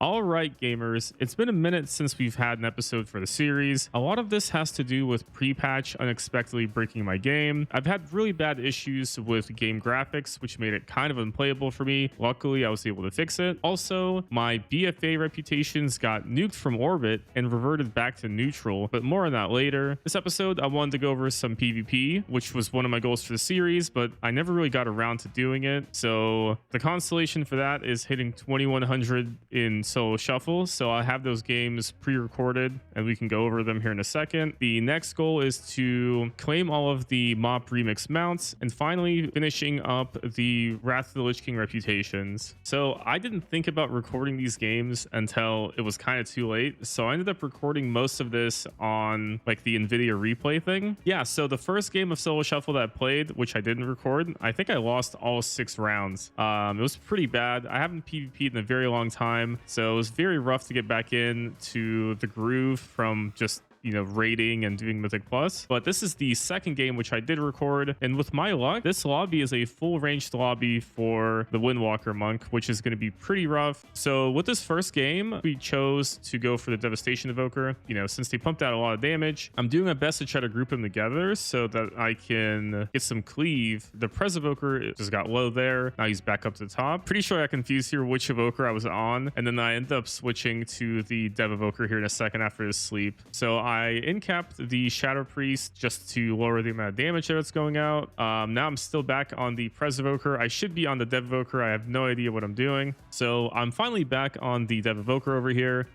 All right, gamers, it's been a minute since we've had an episode for the series. A lot of this has to do with pre-patch unexpectedly breaking my game. I've had really bad issues with game graphics, which made it kind of unplayable for me. Luckily, I was able to fix it. Also, my BFA reputations got nuked from orbit and reverted back to neutral, but more on that later. This episode, I wanted to go over some PvP, which was one of my goals for the series, but I never really got around to doing it. So the constellation for that is hitting 2100 in solo shuffle, so I have those games pre-recorded and we can go over them here in a second. The next goal is to claim all of the MoP Remix Mounts and finally finishing up the Wrath of the Lich King reputations. So I didn't think about recording these games until it was kind of too late, so I ended up recording most of this on like the NVIDIA replay thing. Yeah, so the first game of solo shuffle that I played, which I didn't record, I think I lost all 6 rounds. It was pretty bad. I haven't PvP'd in a very long time, so it was very rough to get back into the groove from just raiding and doing Mythic Plus. But this is the second game which I did record, and with my luck, this lobby is a full ranged lobby for the Windwalker Monk, which is going to be pretty rough. So with this first game, we chose to go for the Devastation Evoker. Since they pumped out a lot of damage, I'm doing my best to try to group them together so that I can get some cleave. The Pres Evoker just got low there. Now he's back up to the top. Pretty sure I got confused here which Evoker I was on, and then I ended up switching to the Dev Evoker here in a second after his sleep. So I incapped the Shadow Priest just to lower the amount of damage that's going out. Now I'm still back on the Pres Evoker. I should be on the Dev Evoker. I have no idea what I'm doing. So I'm finally back on the Dev Evoker over here.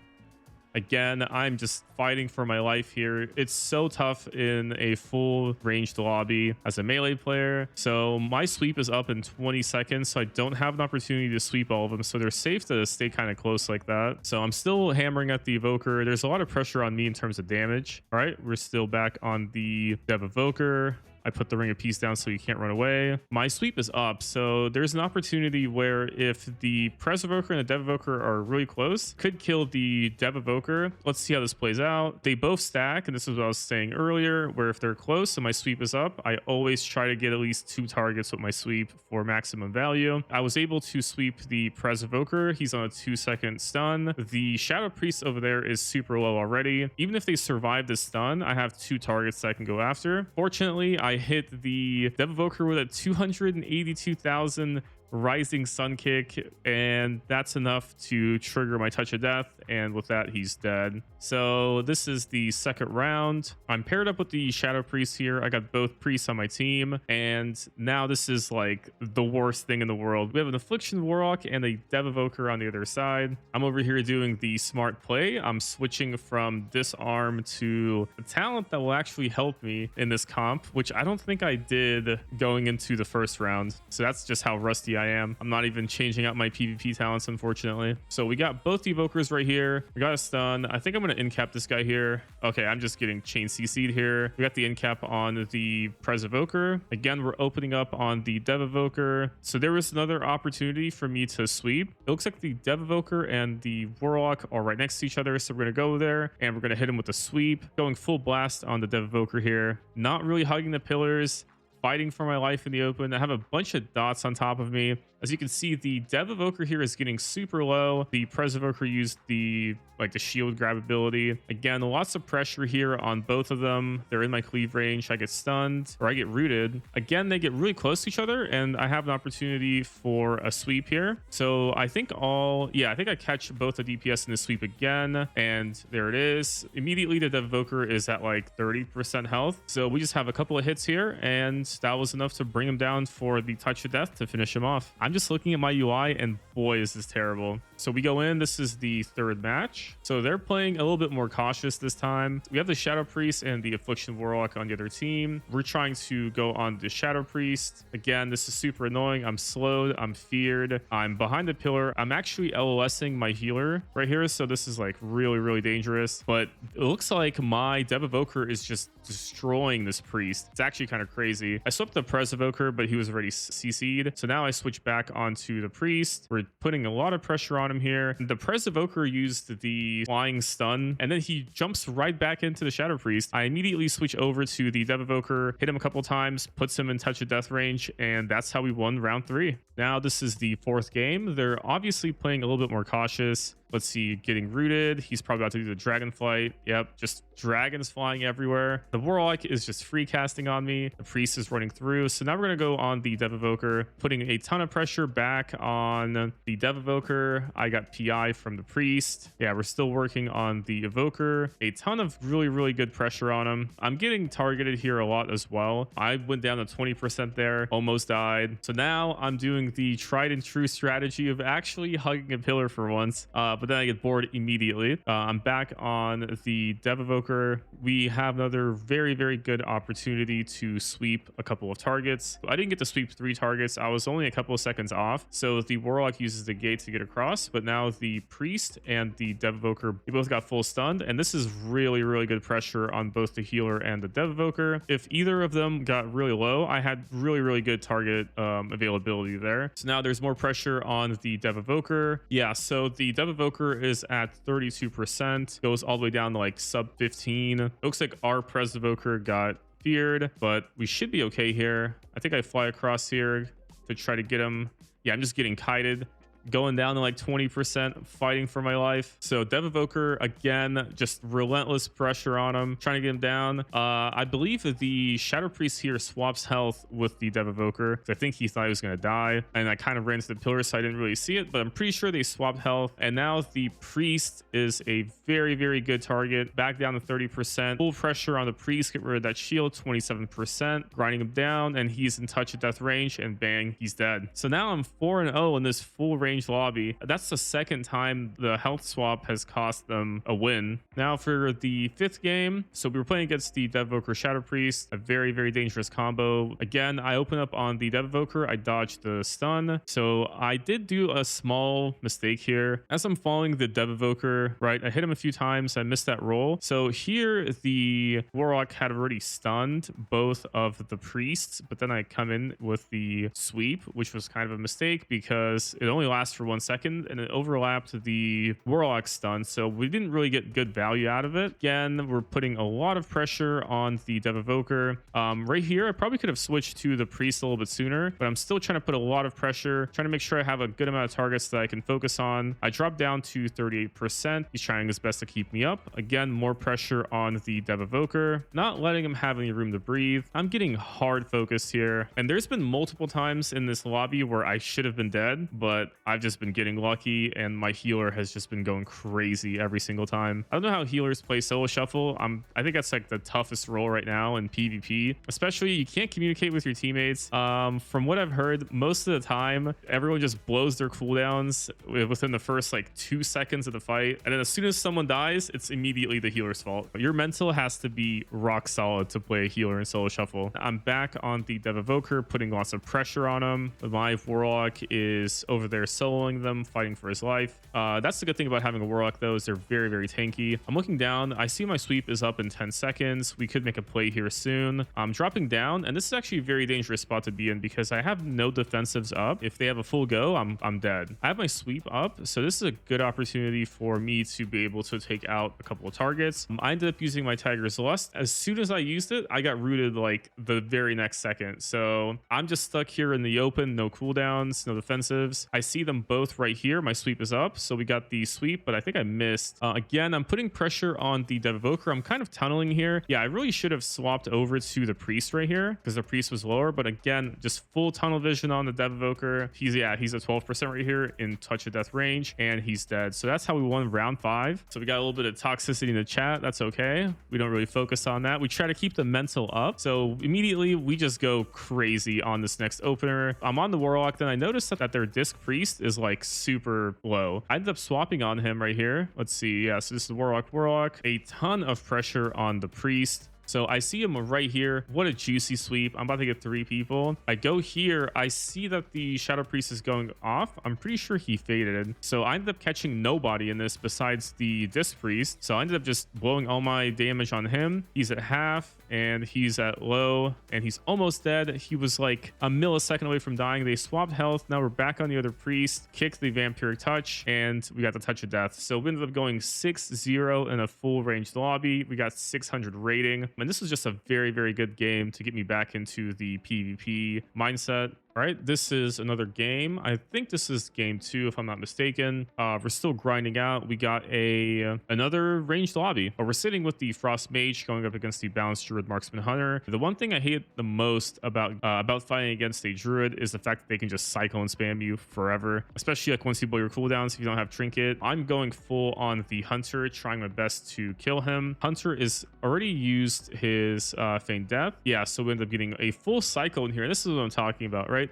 Again, I'm just fighting for my life here. It's so tough in a full ranged lobby as a melee player. So my sweep is up in 20 seconds, so I don't have an opportunity to sweep all of them. So they're safe to stay kind of close like that. So I'm still hammering at the Evoker. There's a lot of pressure on me in terms of damage. All right, we're still back on the Dev Evoker. I put the Ring of Peace down so you can't run away. My sweep is up, so there's an opportunity where if the Pres Evoker and the Dev Evoker are really close, could kill the Dev Evoker. Let's see how this plays out. They both stack, and this is what I was saying earlier, where if they're close and my sweep is up, I always try to get at least 2 targets with my sweep for maximum value. I was able to sweep the Pres Evoker. He's on a 2-second stun. The Shadow Priest over there is super low already. Even if they survive the stun, I have 2 targets that I can go after. Fortunately, I hit the Dev Evoker with a 282,000 Rising Sun Kick, and that's enough to trigger my Touch of Death, and with that he's dead. So this is the second round. I'm paired up with the Shadow Priest here. I got both priests on my team, and now this is like the worst thing in the world. We have an Affliction Warlock and a Dev Evoker on the other side. I'm over here doing the smart play. I'm switching from Disarm to a talent that will actually help me in this comp, which I don't think I did going into the first round. So that's just how rusty I am. I'm not even changing out my PvP talents, unfortunately. So we got both the Evokers right here. We got a stun. I think I'm going to incap this guy here. Okay, I'm just getting chain CC'd here. We got the incap on the Pres Evoker. Again, we're opening up on the Dev Evoker. So there was another opportunity for me to sweep. It looks like the Dev Evoker and the Warlock are right next to each other. So we're going to go there and we're going to hit him with a sweep. Going full blast on the Dev Evoker here. Not really hugging the pillars. Fighting for my life in the open. I have a bunch of dots on top of me. As you can see, the Dev Evoker here is getting super low. The Pres Evoker used the shield grab ability. Again, lots of pressure here on both of them. They're in my cleave range. I get stunned or I get rooted. Again, they get really close to each other, and I have an opportunity for a sweep here. So I think I catch both the DPS in the sweep again, and there it is. Immediately, the Dev Evoker is at like 30% health. So we just have a couple of hits here, and that was enough to bring him down for the Touch of Death to finish him off. I'm just looking at my UI, and boy, is this terrible. So we go in. This is the third match. So they're playing a little bit more cautious this time. We have the Shadow Priest and the Affliction Warlock on the other team. We're trying to go on the Shadow Priest. Again, this is super annoying. I'm slowed. I'm feared. I'm behind the pillar. I'm actually LOSing my healer right here. So this is like really, really dangerous. But it looks like my Dev Evoker is just destroying this priest. It's actually kind of crazy. I swapped the Pres Evoker, but he was already CC'd. So now I switch back onto the priest. We're putting a lot of pressure on him here. The Pres Evoker used the flying stun, and then he jumps right back into the Shadow Priest. I immediately switch over to the Dev Evoker, hit him a couple times, puts him in Touch of Death range, and that's how we won round 3. Now this is the 4th game. They're obviously playing a little bit more cautious. Let's see, getting rooted. He's probably about to do the dragon flight. Yep, just dragons flying everywhere. The Warlock is just free casting on me. The Priest is running through. So now we're going to go on the Dev Evoker, putting a ton of pressure back on the Dev Evoker. I got PI from the Priest. Yeah, we're still working on the Evoker. A ton of really good pressure on him. I'm getting targeted here a lot as well. I went down to 20% there, almost died. So now I'm doing the tried and true strategy of actually hugging a pillar for once, but then I get bored immediately. I'm back on the Dev Evoker. We have another very good opportunity to sweep a couple of targets. I didn't get to sweep 3 targets. I was only a couple of seconds off. So the Warlock uses the gate to get across, but now the Priest and the Dev Evoker, they both got full stunned. And this is really good pressure on both the healer and the Dev Evoker. If either of them got really low, I had really good target availability there. So now there's more pressure on the Dev Evoker. Yeah, so the Dev Evoker is at 32%, goes all the way down to like sub 15. Looks like our Pres Evoker got feared, but we should be okay here. I think I fly across here to try to get him. Yeah, I'm just getting kited, going down to like 20%, fighting for my life. So Dev Evoker, again, just relentless pressure on him, trying to get him down. I believe that the Shadow Priest here swaps health with the Dev Evoker. I think he thought he was going to die, and I kind of ran to the pillar, so I didn't really see it, but I'm pretty sure they swapped health. And now the Priest is a very good target, back down to 30%. Full pressure on the Priest, get rid of that shield, 27%, grinding him down, and he's in touch of death range, and bang, he's dead. So now I'm 4-0 in this full range lobby. That's the second time the health swap has cost them a win. Now for the 5th game, so we were playing against the Dev Evoker Shadow Priest, a very dangerous combo. Again, I open up on the Dev Evoker, I dodged the stun, so I did do a small mistake here. As I'm following the Dev Evoker, right, I hit him a few times, I missed that roll. So here the Warlock had already stunned both of the priests, but then I come in with the sweep, which was kind of a mistake because it only lasts for 1 second and it overlapped the Warlock stun, so we didn't really get good value out of it. Again, we're putting a lot of pressure on the Dev Evoker. Right here I probably could have switched to the Priest a little bit sooner, but I'm still trying to put a lot of pressure, trying to make sure I have a good amount of targets that I can focus on. I dropped down to 38%. He's trying his best to keep me up. Again, more pressure on the Dev Evoker, not letting him have any room to breathe. I'm getting hard focused here, and there's been multiple times in this lobby where I should have been dead, but I've just been getting lucky, and my healer has just been going crazy every single time. I don't know how healers play solo shuffle. I think that's like the toughest role right now in PvP, especially you can't communicate with your teammates. From what I've heard, most of the time everyone just blows their cooldowns within the first like 2 seconds of the fight, and then as soon as someone dies, it's immediately the healer's fault. Your mental has to be rock solid to play a healer in solo shuffle. I'm back on the Dev Evoker, putting lots of pressure on him. My Warlock is over there soloing them, fighting for his life. That's the good thing about having a Warlock though, is they're very tanky. I'm looking down, I see my sweep is up in 10 seconds. We could make a play here soon. I'm dropping down, and this is actually a very dangerous spot to be in because I have no defensives up. If they have a full go, I'm dead. I have my sweep up, so this is a good opportunity for me to be able to take out a couple of targets. I ended up using my Tiger's Lust. As soon as I used it, I got rooted like the very next second, so I'm just stuck here in the open, no cooldowns, no defensives. I see them both right here. My sweep is up, so we got the sweep, but I think I missed. Again, I'm putting pressure on the Dev Evoker. I'm kind of tunneling here. Yeah, I really should have swapped over to the Priest right here because the Priest was lower, but again, just full tunnel vision on the Dev Evoker. He's at 12% right here in touch of death range, and he's dead. So that's how we won round 5. So we got a little bit of toxicity in the chat. That's okay. We don't really focus on that. We try to keep the mental up. So immediately we just go crazy on this next opener. I'm on the Warlock, then I noticed that their Disc Priest is like super low. I ended up swapping on him right here. Let's see. Yeah, so this is Warlock. A ton of pressure on the Priest. So I see him right here. What a juicy sweep. I'm about to get 3 people. I go here. I see that the Shadow Priest is going off. I'm pretty sure he faded. So I ended up catching nobody in this besides the Disc Priest. So I ended up just blowing all my damage on him. He's at half and he's at low and he's almost dead. He was like a millisecond away from dying. They swapped health. Now we're back on the other Priest. Kicked the Vampiric Touch and we got the Touch of Death. So we ended up going 6-0 in a full ranged lobby. We got 600 rating. And this was just a very good game to get me back into the PvP mindset. All right, this is another game. I think this is game 2, if I'm not mistaken. We're still grinding out. We got another ranged lobby. We're sitting with the Frost Mage going up against the Balanced Druid Marksman Hunter. The one thing I hate the most about fighting against a Druid is the fact that they can just cycle and spam you forever, especially like once you blow your cooldowns if you don't have Trinket. I'm going full on the Hunter, trying my best to kill him. Hunter is already used his Feign Death. Yeah, so we end up getting a full cycle in here. And this is what I'm talking about, right?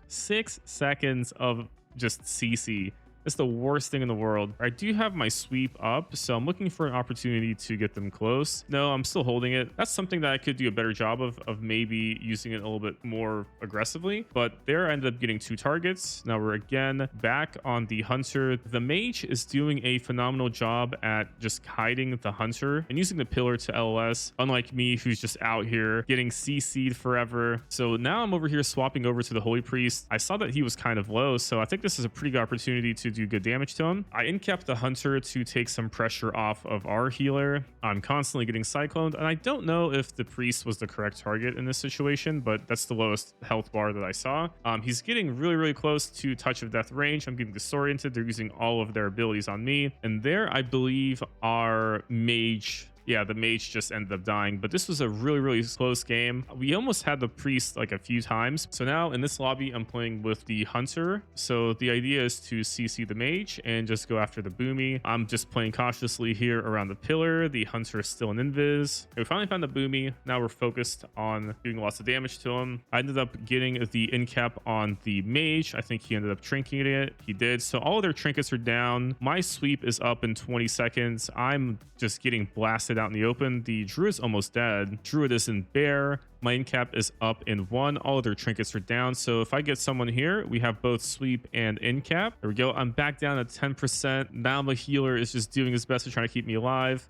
6 seconds of just CC. It's the worst thing in the world. I do have my sweep up, so I'm looking for an opportunity to get them close. No, I'm still holding it. That's something that I could do a better job of maybe using it a little bit more aggressively. But there I ended up getting 2 targets. Now we're again back on the Hunter. The Mage is doing a phenomenal job at just hiding the Hunter and using the pillar to LOS, unlike me, who's just out here getting CC'd forever. So now I'm over here swapping over to the Holy Priest. I saw that he was kind of low, so I think this is a pretty good opportunity to do good damage to him. I incapped the Hunter to take some pressure off of our healer. I'm constantly getting cycloned, and I don't know if the Priest was the correct target in this situation, but that's the lowest health bar that I saw. He's getting really close to Touch of Death range. I'm getting disoriented. They're using all of their abilities on me, and there I believe our Mage, yeah, the Mage just ended up dying, but this was a really close game. We almost had the Priest like a few times. So now in this lobby, I'm playing with the Hunter. So the idea is to CC the Mage and just go after the Boomy. I'm just playing cautiously here around the pillar. The Hunter is still an invis. We finally found the Boomy. Now we're focused on doing lots of damage to him. I ended up getting the incap on the Mage. I think he ended up trinketing it. He did. So all of their trinkets are down. My sweep is up in 20 seconds. I'm just getting blasted out in the open. The Druid's almost dead. Druid is in bear. My incap is up in 1. All of their trinkets are down. So if I get someone here, we have both sweep and incap. There we go. I'm back down at 10%. Now my healer is just doing his best to try to keep me alive.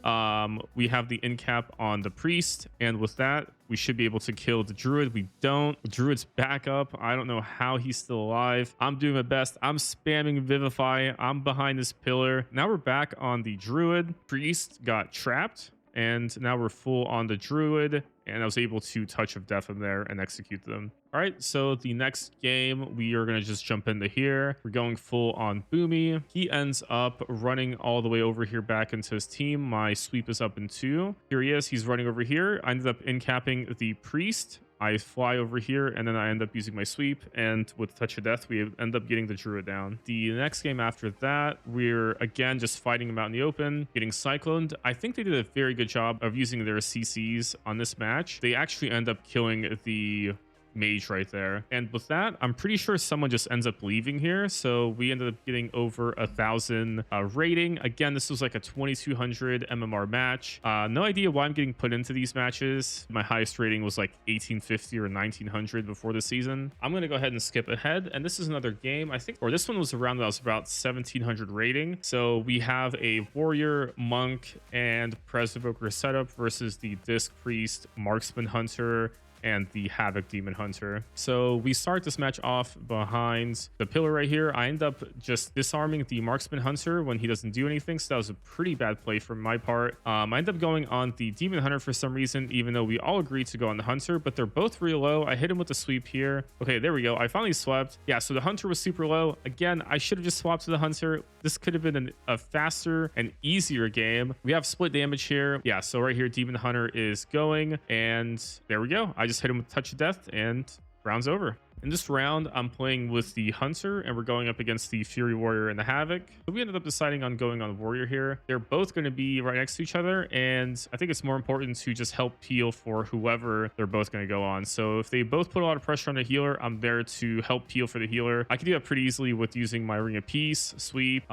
We have the incap on the Priest, and with that, we should be able to kill the Druid. We don't. The Druid's back up. I don't know how he's still alive. I'm doing my best. I'm spamming Vivify. I'm behind this pillar. Now we're back on the Druid. Priest got trapped, and now we're full on the Druid, and I was able to Touch of Death him there and execute them. All right, so the next game, we are going to just jump into here. We're going full on Boomy. He ends up running all the way over here back into his team. My sweep is up in 2. Here he is. He's running over here. I ended up incapping the Priest. I fly over here, and then I end up using my sweep, and with Touch of Death, we end up getting the Druid down. The next game after that, we're again just fighting him out in the open, getting cycloned. I think they did a very good job of using their CCs on this match. They actually end up killing the Mage right there, and with that, I'm pretty sure someone just ends up leaving here, so we ended up getting over 1,000 rating. Again, this was like a 2200 MMR match. No idea why I'm getting put into these matches. My highest rating was like 1850 or 1900 before the season. I'm going to go ahead and skip ahead, and this is another game, I think, or this one was around, that was about 1700 rating. So we have a Warrior, Monk, and Preservoker setup versus the Disc Priest, Marksman Hunter, and the Havoc Demon Hunter. So we start this match off behind the pillar right here. I end up just disarming the Marksman Hunter when he doesn't do anything, so that was a pretty bad play from my part. I end up going on the Demon Hunter for some reason, even though we all agreed to go on the Hunter, but they're both real low. I hit him with the sweep here. Okay, there we go. I finally swept. Yeah, so the Hunter was super low. Again, I should have just swapped to the Hunter. This could have been a faster and easier game. We have split damage here. Yeah, so right here, Demon Hunter is going, and there we go. I just hit him with Touch of Death, and round's over. In this round, I'm playing with the Hunter, and we're going up against the Fury Warrior and the Havoc. So we ended up deciding on going on Warrior here. They're both going to be right next to each other, and I think it's more important to just help peel for whoever they're both going to go on. So if they both put a lot of pressure on the healer, I'm there to help peel for the healer. I can do that pretty easily with using my Ring of Peace, sweep,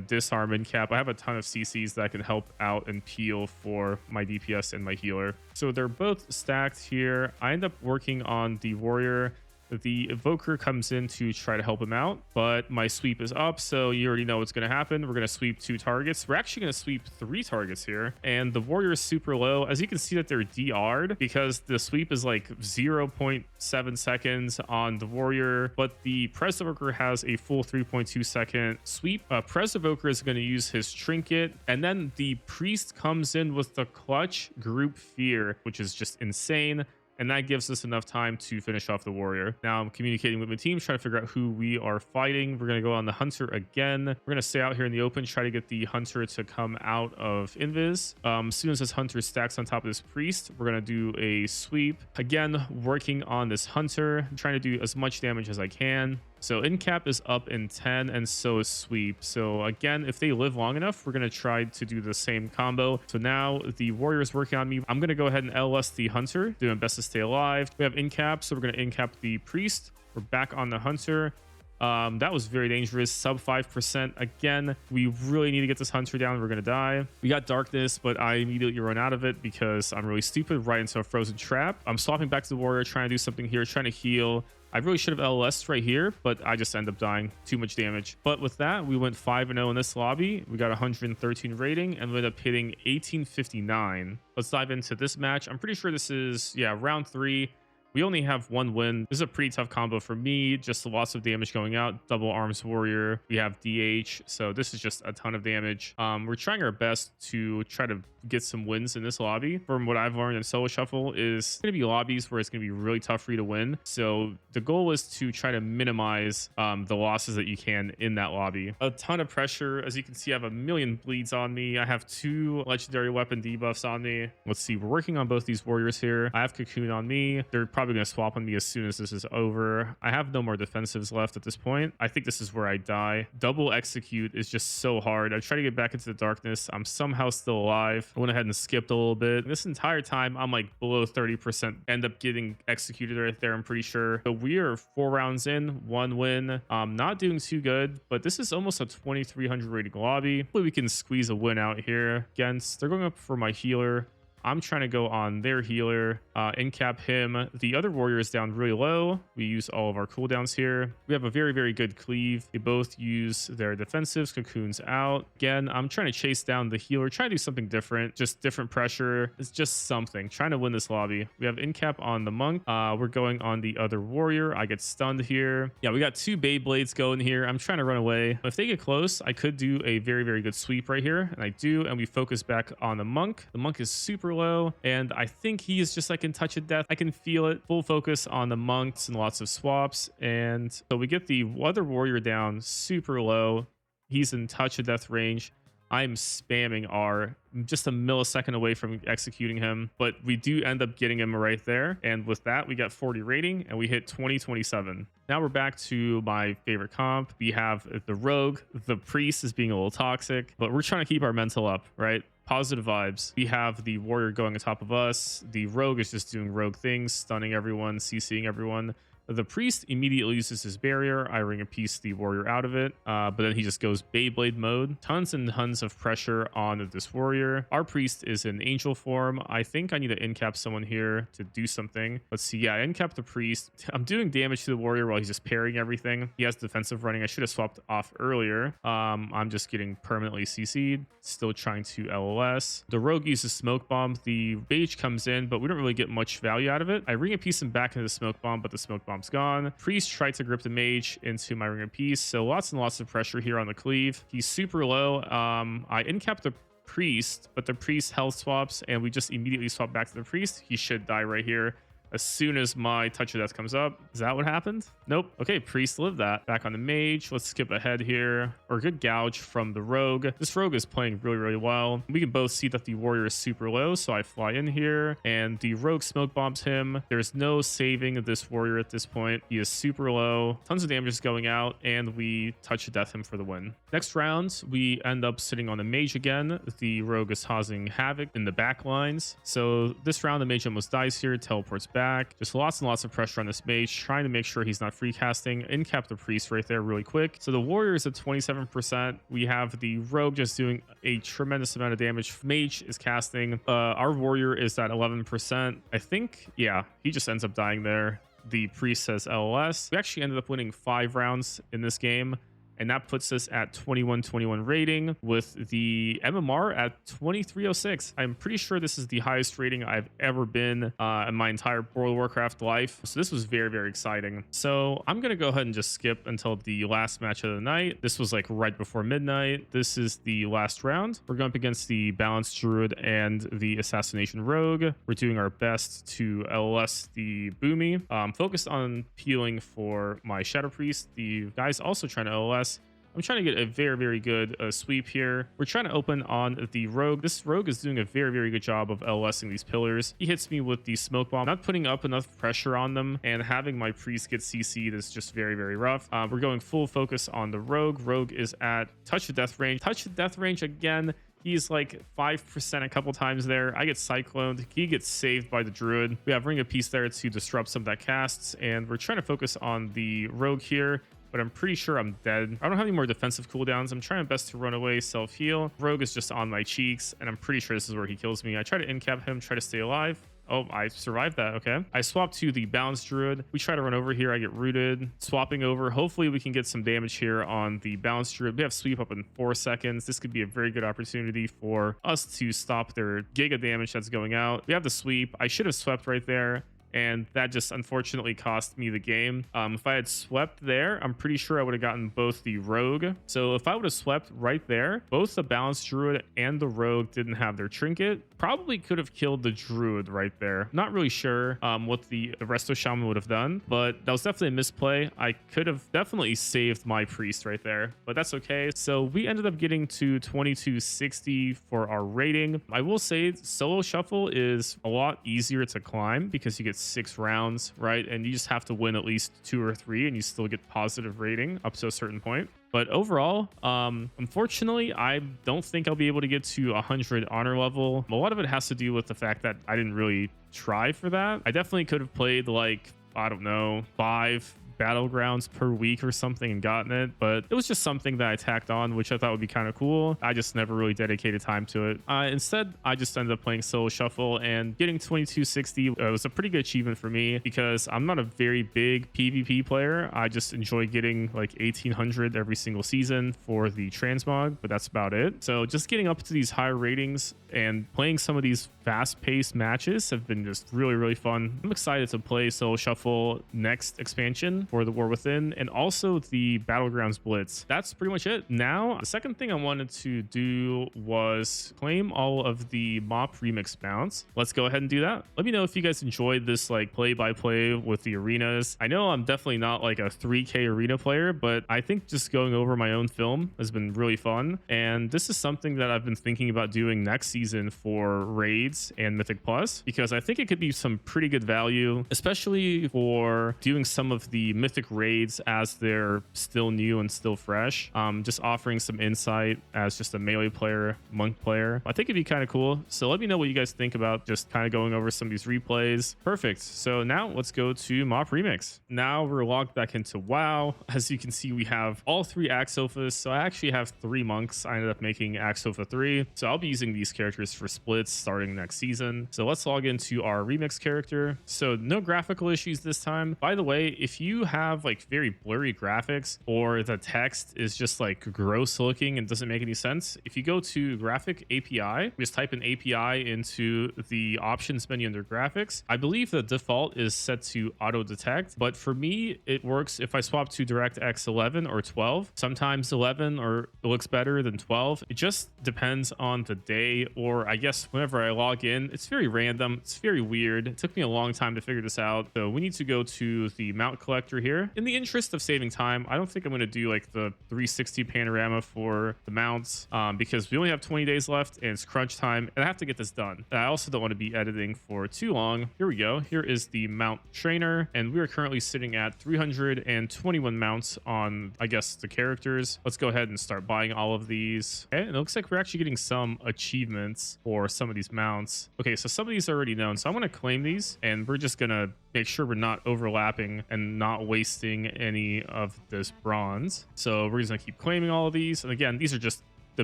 disarm, and cap. I have a ton of CCs that can help out and peel for my DPS and my healer. So they're both stacked here. I end up working on the Warrior. The Evoker comes in to try to help him out, but my sweep is up, so you already know what's going to happen. We're going to sweep 2 targets. We're actually going to sweep 3 targets here, and the Warrior is super low. As you can see that they're DR'd because the sweep is like 0.7 seconds on the Warrior, but the Preservoker has a full 3.2 second sweep. Preservoker is going to use his Trinket, and then the Priest comes in with the clutch Group Fear, which is just insane. and that gives us enough time to finish off the warrior. Now I'm communicating with my team, trying to figure out who we are fighting. We're going to go on the hunter again. We're going to stay out here in the open, try to get the hunter to come out of invis. As soon as this hunter stacks on top of this priest, we're going to do a sweep. Again, working on this hunter, trying to do as much damage as I can. So incap is up in 10, and so is sweep. So again, if they live long enough, we're going to try to do the same combo. So now the warrior is working on me. I'm going to go ahead and LS the hunter, doing best to stay alive. We have incap, so we're going to incap the priest. We're back on the hunter. That was very dangerous. Sub 5%. Again, we really need to get this hunter down. We're going to die. We got darkness, but I immediately run out of it because I'm really stupid, right into a frozen trap. I'm swapping back to the warrior, trying to do something here, trying to heal. I really should have LLS'd right here, but I just end up dying. Too much damage. But with that, we went 5-0 in this lobby. We got 113 rating and we ended up hitting 1859. Let's dive into this match. I'm pretty sure this is, yeah, round 3. We only have 1 win. This is a pretty tough combo for me. Just lots of damage going out. Double arms warrior. We have DH. So this is just a ton of damage. We're trying our best to try to get some wins in this lobby. From what I've learned in solo shuffle is going to be lobbies where it's going to be really tough for you to win. So the goal is to try to minimize the losses that you can in that lobby. A ton of pressure. As you can see, I have a million bleeds on me. I have 2 legendary weapon debuffs on me. Let's see. We're working on both these warriors here. I have Cocoon on me. They're probably going to swap on me as soon as this is over. I have no more defensives left at this point. I think this is where I die. Double execute is just so hard. I try to get back into the darkness. I'm somehow still alive. I went ahead and skipped a little bit. This entire time, I'm like below 30%. End up getting executed right there, I'm pretty sure. So we are 4 rounds in, 1 win. Not doing too good, but this is almost a 2300 rating lobby. Hopefully we can squeeze a win out here against. They're going up for my healer. I'm trying to go on their healer, incap him. The other warrior is down really low. We use all of our cooldowns here. We have a very, very good cleave. They both use their defensives. Cocoon's out. Again, I'm trying to chase down the healer, try to do something different, just different pressure. It's just something. Trying to win this lobby. We have incap on the monk. We're going on the other warrior. I get stunned here. Yeah, we got 2 Beyblades going here. I'm trying to run away. If they get close, I could do a very, very good sweep right here. And I do, and we focus back on the monk. The monk is super low, and I think he is just like in touch of death. I can feel it. Full focus on the monks and lots of swaps, and so we get the other warrior down super low. He's in touch of death range. I'm spamming R, just a millisecond away from executing him, but we do end up getting him right there. And with that, we got 40 rating and we hit 2027. Now we're back to my favorite comp. We have the rogue. The priest is being a little toxic, but we're trying to keep our mental up, right? Positive vibes. We have the warrior going on top of us. The rogue is just doing rogue things, stunning everyone, CCing everyone. The priest immediately uses his barrier. I ring a piece the warrior out of it, but then he just goes Beyblade mode. Tons and tons of pressure on this warrior. Our priest is in angel form. I think I need to incap someone here to do something. Let's see. Yeah, I incap the priest. I'm doing damage to the warrior while he's just parrying everything. He has defensive running. I should have swapped off earlier. I'm just getting permanently CC'd. Still trying to LLS. The rogue uses smoke bomb. The mage comes in, but we don't really get much value out of it. I ring a piece him back into the smoke bomb, but the smoke bomb's gone. Priest tried to grip the mage into my ring of peace, so lots and lots of pressure here on the cleave. He's super low. I incap the priest, but the priest health swaps, and we just immediately swap back to the priest. He should die right here as soon as my touch of death comes up. Is that what happened? Nope. Okay, priest lived that. Back on the mage. Let's skip ahead here. Or good gouge from the rogue. This rogue is playing really, really well. We can both see that the warrior is super low, so I fly in here, and the rogue smoke bombs him. There's no saving of this warrior at this point. He is super low. Tons of damage is going out, and we touch of death him for the win. Next round, we end up sitting on the mage again. The rogue is causing havoc in the back lines. So this round, the mage almost dies here, teleports back. Just lots and lots of pressure on this mage, trying to make sure he's not free casting. Incap the priest right there really quick. So the warrior is at 27%. We have the rogue just doing a tremendous amount of damage. Mage is casting. Our warrior is at 11%. I think, yeah, he just ends up dying there. The priest says LLS. We actually ended up winning 5 rounds in this game. and that puts us at 2121 rating with the MMR at 2306. I'm pretty sure this is the highest rating I've ever been in my entire World of Warcraft life. So this was very, very exciting. So I'm going to go ahead and just skip until the last match of the night. This was like right before midnight. This is the last round. We're going up against the Balanced Druid and the Assassination Rogue. We're doing our best to LS the Boomy. Focused on peeling for my Shadow Priest. The guy's also trying to LS. I'm trying to get a very, very good sweep here. We're trying to open on the Rogue. This Rogue is doing a very, very good job of LSing these pillars. He hits me with the Smoke Bomb, not putting up enough pressure on them, and having my Priest get CC'd is just very, very rough. We're going full focus on the Rogue. Rogue is at Touch of Death range. Touch of Death range again. He's like 5% a couple times there. I get cycloned. He gets saved by the Druid. We have Ring of Peace there to disrupt some of that casts, and we're trying to focus on the Rogue here, but I'm pretty sure I'm dead. I don't have any more defensive cooldowns. I'm trying my best to run away, self-heal. Rogue is just on my cheeks, and I'm pretty sure this is where he kills me. I try to incap him, try to stay alive. Oh, I survived that. Okay. I swap to the Balanced Druid. We try to run over here. I get rooted. Swapping over. Hopefully we can get some damage here on the Balanced Druid. We have sweep up in 4 seconds. This could be a very good opportunity for us to stop their giga damage that's going out. We have the sweep. I should have swept right there, and that just unfortunately cost me the game. If I had swept there, I'm pretty sure I would have gotten both the Rogue. So if I would have swept right there, both the Balanced Druid and the Rogue didn't have their trinket. Probably could have killed the Druid right there. Not really sure what the Resto Shaman would have done, but that was definitely a misplay. I could have definitely saved my Priest right there, but that's okay. So we ended up getting to 2260 for our rating. I will say solo shuffle is a lot easier to climb because you get 6 rounds, right? And you just have to win at least 2 or 3 and you still get positive rating up to a certain point. But overall, unfortunately, I don't think I'll be able to get to 100 honor level. A lot of it has to do with the fact that I didn't really try for that. I definitely could have played like, I don't know, 5 battlegrounds per week or something and gotten it, but it was just something that I tacked on, which I thought would be kind of cool. I just never really dedicated time to it. Instead, I just ended up playing solo shuffle, and getting 2260 was a pretty good achievement for me because I'm not a very big PvP player. I just enjoy getting like 1800 every single season for the transmog, but that's about it. So just getting up to these higher ratings and playing some of these fast-paced matches have been just really, really fun. I'm excited to play solo shuffle next expansion for the War Within, and also the Battlegrounds Blitz. That's pretty much it. Now, the second thing I wanted to do was claim all of the MoP Remix Mounts. Let's go ahead and do that. Let me know if you guys enjoyed this like play-by-play with the arenas. I know I'm definitely not like a 3K arena player, but I think just going over my own film has been really fun, and this is something that I've been thinking about doing next season for raids and Mythic Plus, because I think it could be some pretty good value, especially for doing some of the Mythic raids as they're still new and still fresh. Just offering some insight as just a melee player, monk player. I think it'd be kind of cool. So let me know what you guys think about just kind of going over some of these replays. Perfect. So now let's go to MoP Remix. Now we're logged back into WoW. As you can see, we have all 3 Axophas. So I actually have 3 monks. I ended up making Axopha 3. So I'll be using these characters for splits starting next season. So let's log into our remix character. So no graphical issues this time. By the way, if you have like very blurry graphics or the text is just like gross looking and doesn't make any sense, if you go to graphic API, just type an API into the options menu under graphics. I believe the default is set to auto detect, but for me it works if I swap to DirectX 11 or 12. Sometimes 11 or it looks better than 12. It just depends on the day, or I guess whenever I log in. It's very random. It's very weird. It took me a long time to figure this out. So we need to go to the mount collector here. In the interest of saving time, I don't think I'm going to do like the 360 panorama for the mounts because we only have 20 days left and it's crunch time and I have to get this done. I also don't want to be editing for too long. Here we go. Here is the mount trainer, and we are currently sitting at 321 mounts on, I guess, the characters. Let's go ahead and start buying all of these. Okay, and it looks like we're actually getting some achievements for some of these mounts. Okay, so some of these are already known, so I'm going to claim these, and we're just going to make sure we're not overlapping and not wasting any of this bronze. So we're just going to keep claiming all of these. And again, these are just the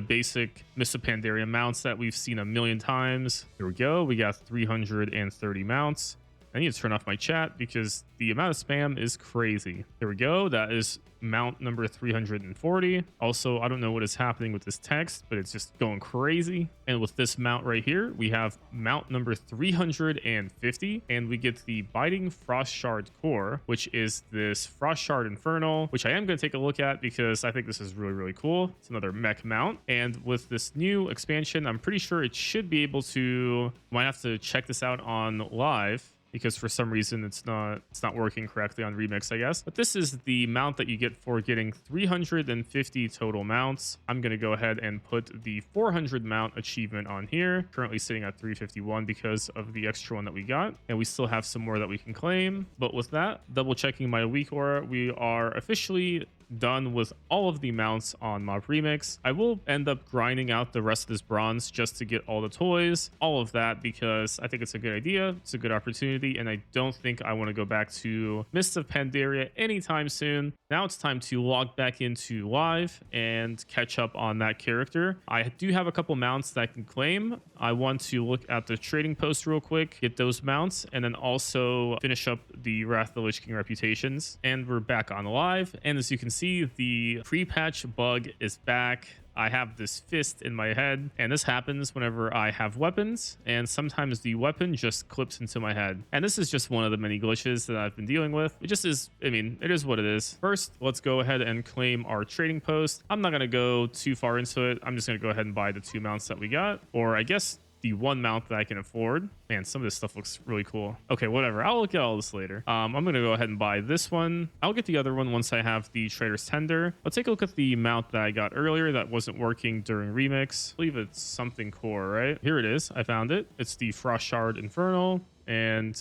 basic Mists of Pandaria mounts that we've seen a million times. Here we go. We got 330 mounts. I need to turn off my chat because the amount of spam is crazy. There we go. That is mount number 340. Also, I don't know what is happening with this text, but it's just going crazy. And with this mount right here, we have mount number 350, and we get the Biting Frost Shard core, which is this Frost Shard Infernal, which I am going to take a look at because I think this is really, really cool. It's another mech mount. And with this new expansion, I'm pretty sure it should be able to, might have to check this out on live, because for some reason it's not working correctly on Remix, I guess. But this is the mount that you get for getting 350 total mounts. I'm going to go ahead and put the 400 mount achievement on here. Currently sitting at 351 because of the extra one that we got. And we still have some more that we can claim. But with that, double checking my weak aura, we are officially done with all of the mounts on MoP Remix. I will end up grinding out the rest of this bronze just to get all the toys, all of that, because I think it's a good idea. It's a good opportunity, and I don't think I want to go back to Mists of Pandaria anytime soon. Now it's time to log back into live and catch up on that character. I do have a couple mounts that I can claim. I want to look at the trading post real quick, get those mounts, and then also finish up the Wrath of the Lich King reputations. And we're back on live, and as you can see, the pre-patch bug is back. I have this fist in my head, and this happens whenever I have weapons, and sometimes the weapon just clips into my head. And this is just one of the many glitches that I've been dealing with. It just is, I mean, it is what it is. First, let's go ahead and claim our trading post. I'm not going to go too far into it. I'm just going to go ahead and buy the 2 mounts that we got, or I guess the 1 mount that I can afford. Man, some of this stuff looks really cool. Okay, whatever. I'll look at all this later. I'm going to go ahead and buy this one. I'll get the other one once I have the Trader's Tender. Let's take a look at the mount that I got earlier that wasn't working during Remix. I believe it's something core, right? Here it is. I found it. It's the Frost Shard Infernal. And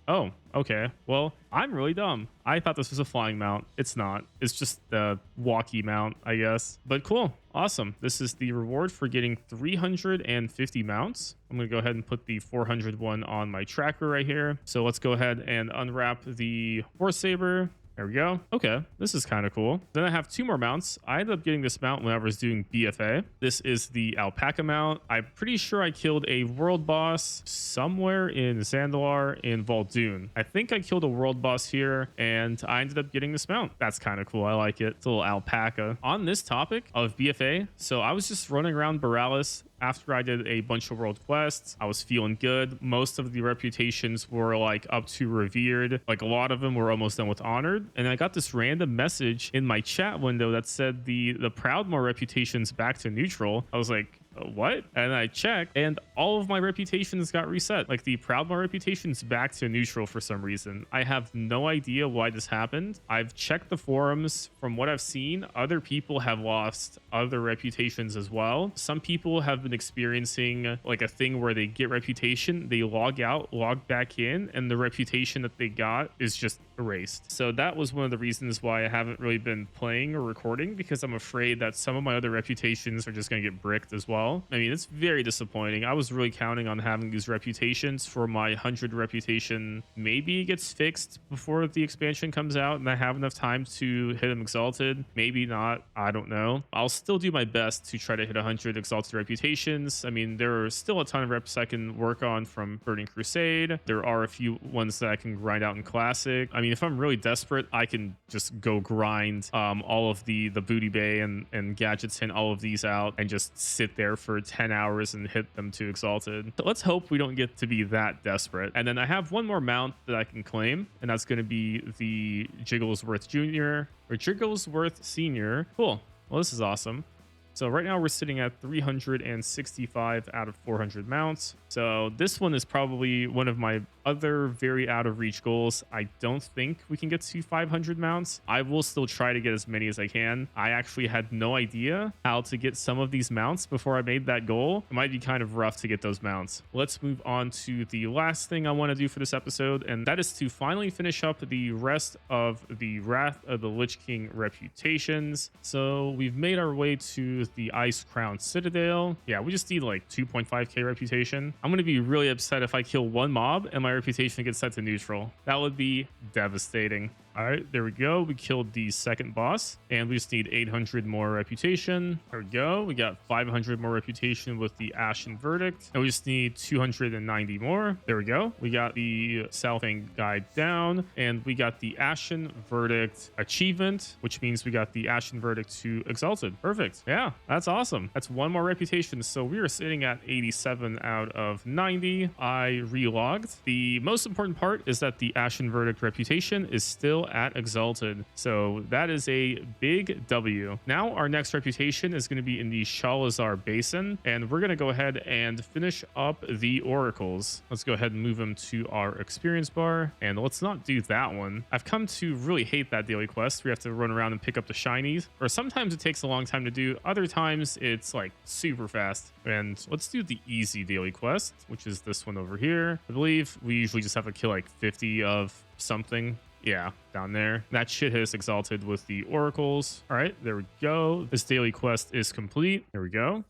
oh, okay. Well, I'm really dumb. I thought this was a flying mount. It's not. It's just the walkie mount, I guess. But cool. Awesome. This is the reward for getting 350 mounts. I'm going to go ahead and put the 400 one on my tracker right here. So let's go ahead and unwrap the Force Saber. There we go. Okay, this is kind of cool. Then I have 2 more mounts. I ended up getting this mount when I was doing BFA. This is the Alpaca mount. I'm pretty sure I killed a world boss somewhere in Zandalar in Vol'dun. I think I killed a world boss here, and I ended up getting this mount. That's kind of cool. I like it. It's a little alpaca. On this topic of BFA, so I was just running around Borealis after I did a bunch of world quests. I was feeling good. Most of the reputations were like up to revered. Like a lot of them were almost done with honored. And I got this random message in my chat window that said the Proudmoore reputations back to neutral. I was like, what? And I checked, and all of my reputations got reset. Like the Proudmoore reputations back to neutral for some reason. I have no idea why this happened. I've checked the forums. From what I've seen, other people have lost other reputations as well. Some people have been experiencing like a thing where they get reputation, they log out, log back in, and the reputation that they got is just erased. So that was one of the reasons why I haven't really been playing or recording, because I'm afraid that some of my other reputations are just going to get bricked as well. I mean, it's very disappointing. I was really counting on having these reputations for my 100 reputation. Maybe it gets fixed before the expansion comes out and I have enough time to hit them exalted. Maybe not. I don't know. I'll still do my best to try to hit 100 exalted reputations. I mean, there are still a ton of reps I can work on from Burning Crusade. There are a few ones that I can grind out in Classic. I mean, if I'm really desperate, I can just go grind all of the Booty Bay and Gadgets and all of these out and just sit there for 10 hours and hit them to exalted. So let's hope we don't get to be that desperate. And then I have one more mount that I can claim, and that's going to be the Jigglesworth Jr. or Jigglesworth Senior. Cool. Well, this is awesome. So right now we're sitting at 365 out of 400 mounts. So this one is probably one of my other very out of reach goals. I don't think we can get to 500 mounts. I will still try to get as many as I can. I actually had no idea how to get some of these mounts before I made that goal. It might be kind of rough to get those mounts. Let's move on to the last thing I want to do for this episode, and that is to finally finish up the rest of the Wrath of the Lich King reputations. So we've made our way to the Ice Crown Citadel. Yeah, we just need like 2.5k reputation. I'm going to be really upset if I kill one mob and my reputation gets set to neutral. That would be devastating. All right, there we go. We killed the second boss, and we just need 800 more reputation. There we go. We got 500 more reputation with the Ashen Verdict, and we just need 290 more. There we go. We got the Southing Guide down, and we got the Ashen Verdict achievement, which means we got the Ashen Verdict to Exalted. Perfect. Yeah, that's awesome. That's one more reputation. So we are sitting at 87 out of 90. I relogged. The most important part is that the Ashen Verdict reputation is still at Exalted. So that is a big W. Now our next reputation is going to be in the Shalazar Basin, and we're going to go ahead and finish up the oracles. Let's go ahead and move them to our experience bar, and let's not do that one. I've come to really hate that daily quest. We have to run around and pick up the shinies, or sometimes it takes a long time to do. Other times it's like super fast. And let's do the easy daily quest, which is this one over here. I believe we usually just have to kill like 50 of something. Yeah, down there. That shit hit us exalted with the oracles. All right, there we go. This daily quest is complete. There we go.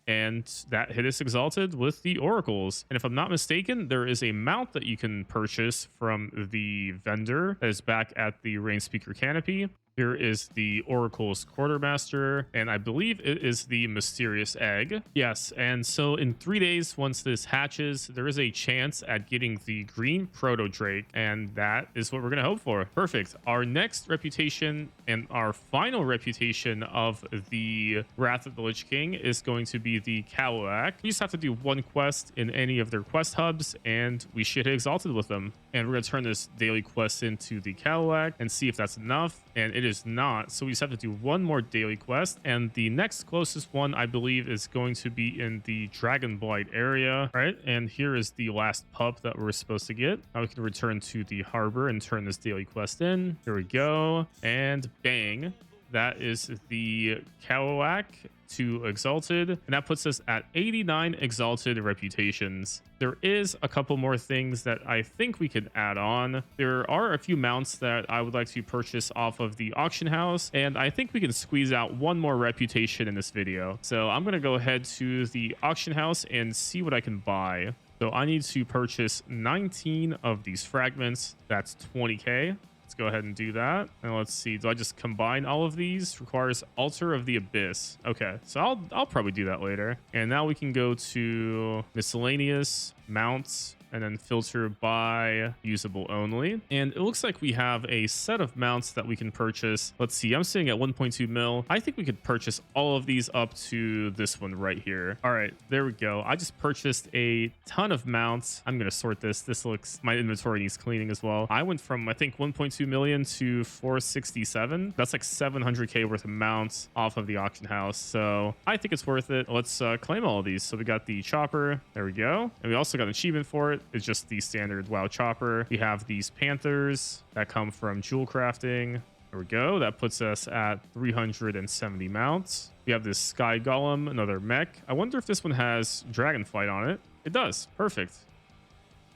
And that hit us exalted with the oracles. And if I'm not mistaken, there is a mount that you can purchase from the vendor that is back at the Rain Speaker Canopy. Here is the Oracle's Quartermaster, and I believe it is the Mysterious Egg. Yes, and so in 3 days, once this hatches, there is a chance at getting the green Proto Drake, and that is what we're going to hope for. Perfect. Our next reputation and our final reputation of the Wrath of the Lich King is going to be the Kalu'ak. You just have to do one quest in any of their quest hubs, and we should hit exalted with them. And we're going to turn this daily quest into the Kalu'ak and see if that's enough, and it is not. So we just have to do one more daily quest, and the next closest one I believe is going to be in the Dragon Blight area. All right, and here is the last pup that we're supposed to get. Now we can return to the harbor and turn this daily quest in. Here we go, and bang, that is the Kalu'ak to exalted, and that puts us at 89 exalted reputations. There is a couple more things that I think we could add on. There are a few mounts that I would like to purchase off of the auction house, and I think we can squeeze out one more reputation in this video. So I'm going to go ahead to the auction house and see what I can buy. So I need to purchase 19 of these fragments. That's 20k. Let's go ahead and do that. And let's see, do I just combine all of these? Requires Altar of the Abyss. Okay, so I'll probably do that later. And now we can go to miscellaneous mounts and then filter by usable only. And it looks like we have a set of mounts that we can purchase. Let's see, I'm sitting at 1.2 mil. I think we could purchase all of these up to this one right here. All right, there we go. I just purchased a ton of mounts. I'm gonna sort this. This looks, my inventory needs cleaning as well. I went from, I think, 1.2 million to 467. That's like 700k worth of mounts off of the auction house. So I think it's worth it. Let's claim all of these. So we got the chopper. There we go. And we also got an achievement for it. It's just the standard WoW chopper. We have these panthers that come from jewel crafting. There we go. That puts us at 370 mounts. We have this sky golem, another mech. I wonder if this one has dragonflight on it. It does. Perfect.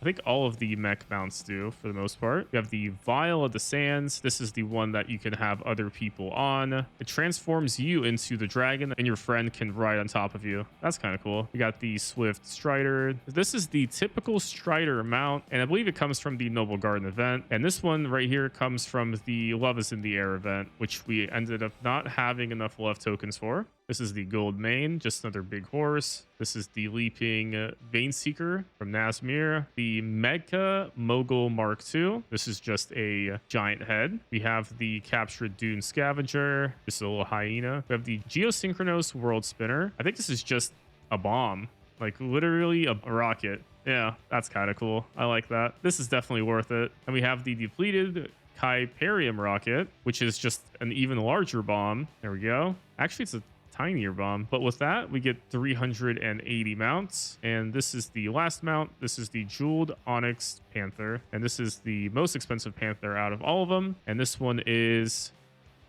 I think all of the mech mounts do for the most part. We have the Vial of the Sands. This is the one that you can have other people on. It transforms you into the dragon and your friend can ride on top of you. That's kind of cool. We got the Swift Strider. This is the typical Strider mount, and I believe it comes from the Noble Garden event. And this one right here comes from the Love is in the Air event, which we ended up not having enough love tokens for. This is the Gold Mane, just another big horse. This is the Leaping Vein Seeker from Nazmir. The Mega Mogul Mark II. This is just a giant head. We have the Captured Dune Scavenger. Just a little hyena. We have the Geosynchronous World Spinner. I think this is just a bomb. Like literally a rocket. Yeah, that's kind of cool. I like that. This is definitely worth it. And we have the Depleted Kyperium Rocket, which is just an even larger bomb. There we go. Actually, it's a tinier bomb, but with that we get 380 mounts. And this is the last mount. This is the Jeweled Onyx Panther, and this is the most expensive panther out of all of them. And this one is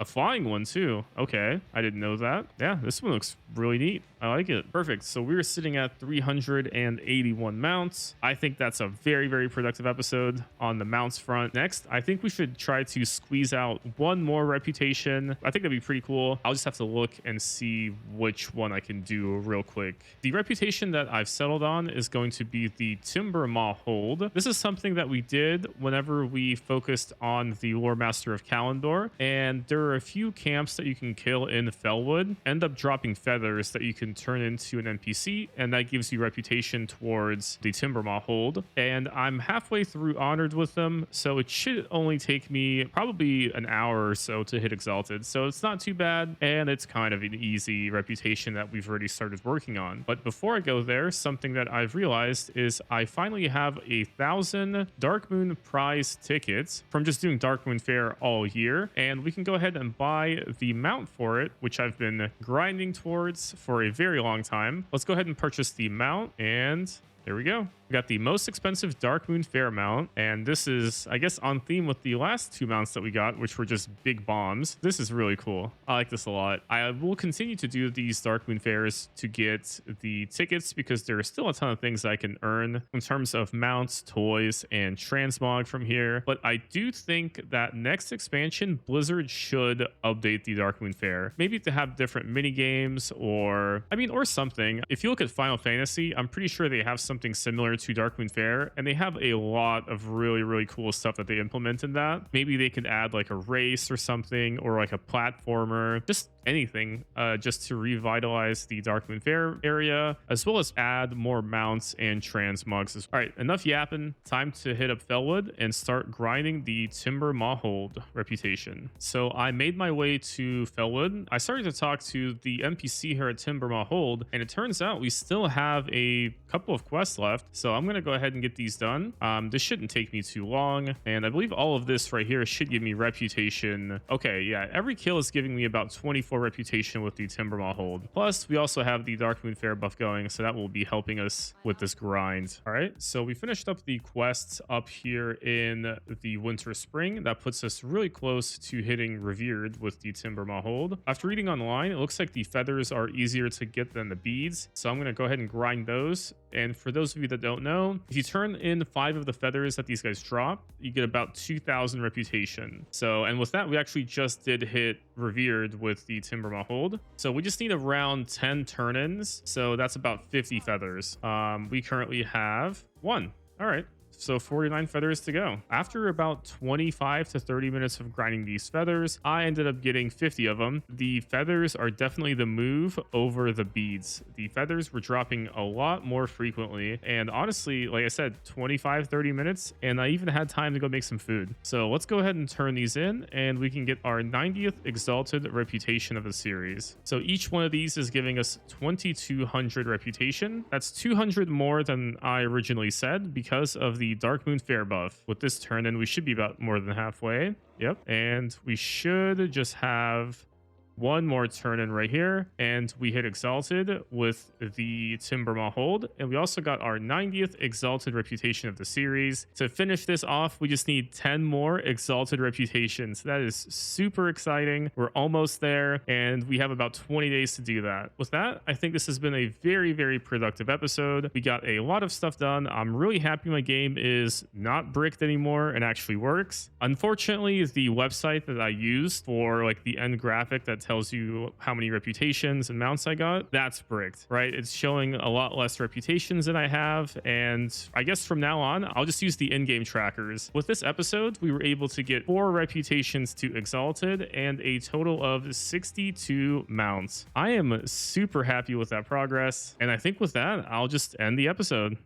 a flying one too. Okay, I didn't know that. Yeah, this one looks really neat. I like it. Perfect. So we're sitting at 381 mounts. I think that's a very, very productive episode on the mounts front. Next, I think we should try to squeeze out one more reputation. I think that'd be pretty cool. I'll just have to look and see which one I can do real quick. The reputation that I've settled on is going to be the Timbermaw Hold. This is something that we did whenever we focused on the Loremaster of Kalandor, and there are a few camps that you can kill in Felwood, end up dropping feathers that you can turn into an NPC, and that gives you reputation towards the Timbermaw Hold. And I'm halfway through Honored with them, so it should only take me probably an hour or so to hit Exalted. So it's not too bad, and it's kind of an easy reputation that we've already started working on. But before I go there, something that I've realized is I finally have 1,000 Darkmoon prize tickets from just doing Darkmoon Fair all year, and we can go ahead and buy the mount for it, which I've been grinding towards for a very long time. Let's go ahead and purchase the mount, and there we go. We got the most expensive Darkmoon Fair mount, and this is, I guess, on theme with the last two mounts that we got, which were just big bombs. This is really cool. I like this a lot. I will continue to do these Darkmoon Fairs to get the tickets because there are still a ton of things I can earn in terms of mounts, toys, and transmog from here. But I do think that next expansion, Blizzard should update the Darkmoon Fair. Maybe to have different mini games or something. If you look at Final Fantasy, I'm pretty sure they have something similar to Darkmoon Fair, and they have a lot of really, really cool stuff that they implement in that. Maybe they could add like a race or something, or like a platformer, just anything, just to revitalize the Darkmoon Fair area, as well as add more mounts and transmogs. All right, enough yapping. Time to hit up Felwood and start grinding the Timbermaw Hold reputation. So I made my way to Felwood. I started to talk to the NPC here at Timbermaw Hold, and it turns out we still have a couple of quests left. So I'm going to go ahead and get these done. This shouldn't take me too long, and I believe all of this right here should give me reputation. Okay, yeah, every kill is giving me about 24 reputation with the Timbermaw Hold. Plus, we also have the Darkmoon Fair buff going, so that will be helping us with this grind. All right, so we finished up the quests up here in the Winter Spring. That puts us really close to hitting Revered with the Timbermaw Hold. After reading online, it looks like the feathers are easier to get than the beads, so I'm going to go ahead and grind those. And for those of you that don't know, if you turn in 5 of the feathers that these guys drop, you get about 2,000 reputation. So, and with that, we actually just did hit Revered with the Timbermaw Hold. So we just need around 10 turn-ins. So that's about 50 feathers. We currently have 1. All right. So 49 feathers to go. After about 25 to 30 minutes of grinding these feathers, I ended up getting 50 of them. The feathers are definitely the move over the beads. The feathers were dropping a lot more frequently. And honestly, like I said, 25, 30 minutes, and I even had time to go make some food. So let's go ahead and turn these in, and we can get our 90th Exalted Reputation of the series. So each one of these is giving us 2,200 reputation. That's 200 more than I originally said because of the Darkmoon Fair buff. With this turn in, we should be about more than halfway. Yep. And we should just have one more turn in right here, and we hit Exalted with the Timbermaw Hold, and we also got our 90th Exalted Reputation of the series. To finish this off, we just need 10 more Exalted Reputations. That is super exciting. We're almost there, and we have about 20 days to do that. With that, I think this has been a very, very productive episode. We got a lot of stuff done. I'm really happy my game is not bricked anymore and actually works. Unfortunately, the website that I used for like the end graphic that tells you how many reputations and mounts I got, that's bricked, right? It's showing a lot less reputations than I have, and I guess from now on, I'll just use the in-game trackers. With this episode, we were able to get 4 reputations to Exalted and a total of 62 mounts. I am super happy with that progress, and I think with that, I'll just end the episode.